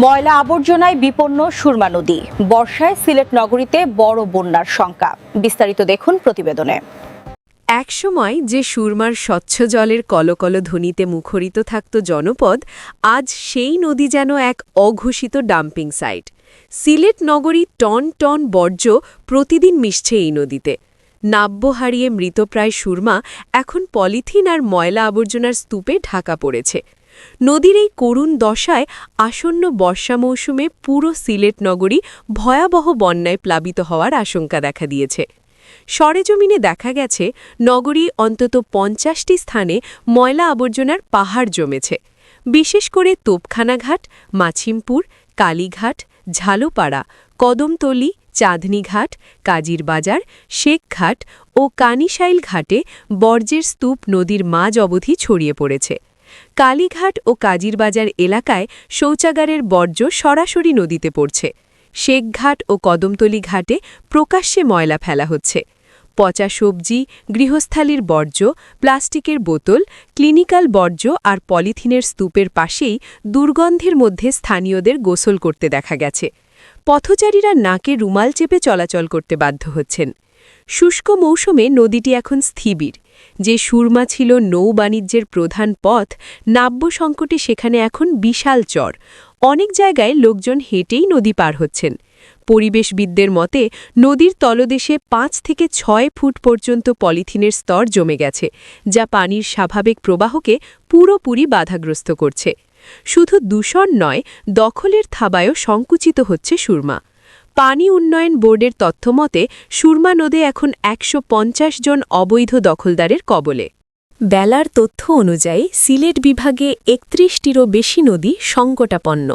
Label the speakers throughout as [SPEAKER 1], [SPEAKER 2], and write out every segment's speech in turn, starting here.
[SPEAKER 1] ময়লা আবর্জনায় বিপন্ন সুরমা নদী, বর্ষায় সিলেট নগরীতে বড় বন্যার শঙ্কা। বিস্তারিত দেখুন প্রতিবেদনে।
[SPEAKER 2] একসময় যে সুরমার স্বচ্ছ জলের কলকল ধ্বনিতে মুখরিত থাকত জনপদ, আজ সেই নদী যেন এক অঘোষিত ডাম্পিং সাইট। সিলেট নগরী টন টন বর্জ্য প্রতিদিন মিশছে এই নদীতে। নাব্য হারিয়ে মৃতপ্রায় সুরমা এখন পলিথিন আর ময়লা আবর্জনার স্তূপে ঢাকা পড়েছে। নদীর এই করুণ দশায় আসন্ন বর্ষা মৌসুমে পুরো সিলেট নগরী ভয়াবহ বন্যায় প্লাবিত হওয়ার আশঙ্কা দেখা দিয়েছে। সরেজমিনে দেখা গেছে নগরী অন্তত ৫০টি স্থানে ময়লা আবর্জনার পাহাড় জমেছে। বিশেষ করে তোপখানাঘাট, মাছিমপুর, কালীঘাট, ঝালুপাড়া, কদমতলী, চাঁদনীঘাট, কাজিরবাজার, শেখঘাট ও কানিশাইল ঘাটে বর্জ্যের স্তূপ নদীর মাঝ অবধি ছড়িয়ে পড়েছে। কালীঘাট ও কাজিরবাজার এলাকায় শৌচাগারের বর্জ্য সরাসরি নদীতে পড়ছে। শেখঘাট ও কদমতলী ঘাটে প্রকাশ্যে ময়লা ফেলা হচ্ছে। পচা সবজি, গৃহস্থালির বর্জ্য, প্লাস্টিকের বোতল, ক্লিনিক্যাল বর্জ্য আর পলিথিনের স্তূপের পাশেই দুর্গন্ধের মধ্যে স্থানীয়দের গোসল করতে দেখা গেছে। পথচারীরা নাকে রুমাল চেপে চলাচল করতে বাধ্য হচ্ছেন। শুষ্ক মৌসুমে নদীটি এখন স্থিবির। যে সুরমা ছিল নৌ-বাণিজ্যের প্রধান পথ, নাব্য সংকটে সেখানে এখন বিশাল চর। অনেক জায়গায় লোকজন হেঁটেই নদী পার হচ্ছেন। পরিবেশবিদদের মতে নদীর তলদেশে ৫ থেকে ৬ ফুট পর্যন্ত পলিথিনের স্তর জমে গেছে, যা পানির স্বাভাবিক প্রবাহকে পুরোপুরি বাধাগ্রস্ত করছে। শুধু দূষণ নয়, দখলের থাবায়ও সংকুচিত হচ্ছে সুরমা। পানি উন্নয়ন বোর্ডের তথ্যমতে সুরমা নদে এখন ১৫০ জন অবৈধ দখলদারের কবলে। বেলার তথ্য অনুযায়ী সিলেট বিভাগে ৩১টিরও বেশি নদী সংকটাপন্ন,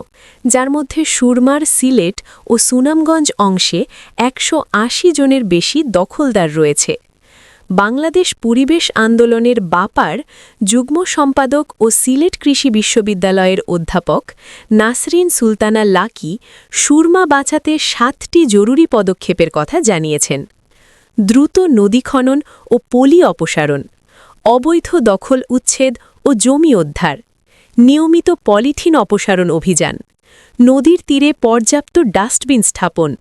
[SPEAKER 2] যার মধ্যে সুরমার সিলেট ও সুনামগঞ্জ অংশে ১৮০ জনের বেশি দখলদার রয়েছে। বাংলাদেশ পরিবেশ আন্দোলনের বাপার যুগ্ম সম্পাদক ও সিলেট কৃষি বিশ্ববিদ্যালয়ের অধ্যাপক নাসরিন সুলতানা লাকি সুরমা বাঁচাতে ৭টি জরুরি পদক্ষেপের কথা জানিয়েছেন। দ্রুত নদী খনন ও পলি অপসারণ, অবৈধ দখল উচ্ছেদ ও জমি উদ্ধার, নিয়মিত পলিথিন অপসারণ অভিযান, নদীর তীরে পর্যাপ্ত ডাস্টবিন স্থাপন,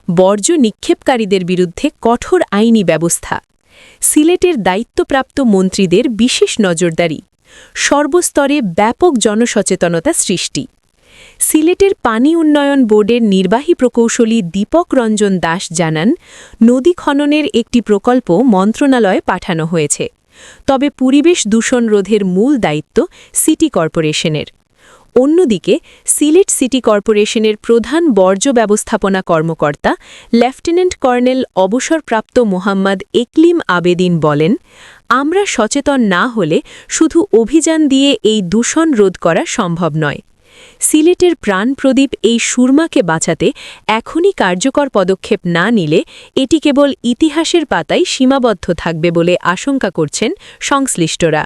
[SPEAKER 2] বর্জ্য নিক্ষেপকারীদের বিরুদ্ধে কঠোর আইনি ব্যবস্থা, সিলেটের দায়িত্বপ্রাপ্ত মন্ত্রীদের বিশেষ নজরদারি, সর্বস্তরে ব্যাপক জনসচেতনতা সৃষ্টি। সিলেটের পানি উন্নয়ন বোর্ডের নির্বাহী প্রকৌশলী দীপক রঞ্জন দাস জানান, নদী খননের একটি প্রকল্প মন্ত্রণালয়ে পাঠানো হয়েছে, তবে পরিবেশ দূষণ রোধের মূল দায়িত্ব সিটি কর্পোরেশনের। অন্যদিকে সিলেট সিটি কর্পোরেশনের প্রধান বর্জ্য ব্যবস্থাপনা কর্মকর্তা লেফটেন্যান্ট কর্নেল অবসরপ্রাপ্ত মোহাম্মদ একলিম আবেদিন বলেন, আমরা সচেতন না হলে শুধু অভিযান দিয়ে এই দূষণ রোধ করা সম্ভব নয়। সিলেটের প্রাণপ্রদীপ এই সুরমাকে বাঁচাতে এখনই কার্যকর পদক্ষেপ না নিলে এটি কেবল ইতিহাসের পাতায় সীমাবদ্ধ থাকবে বলে আশঙ্কা করছেন সংশ্লিষ্টরা।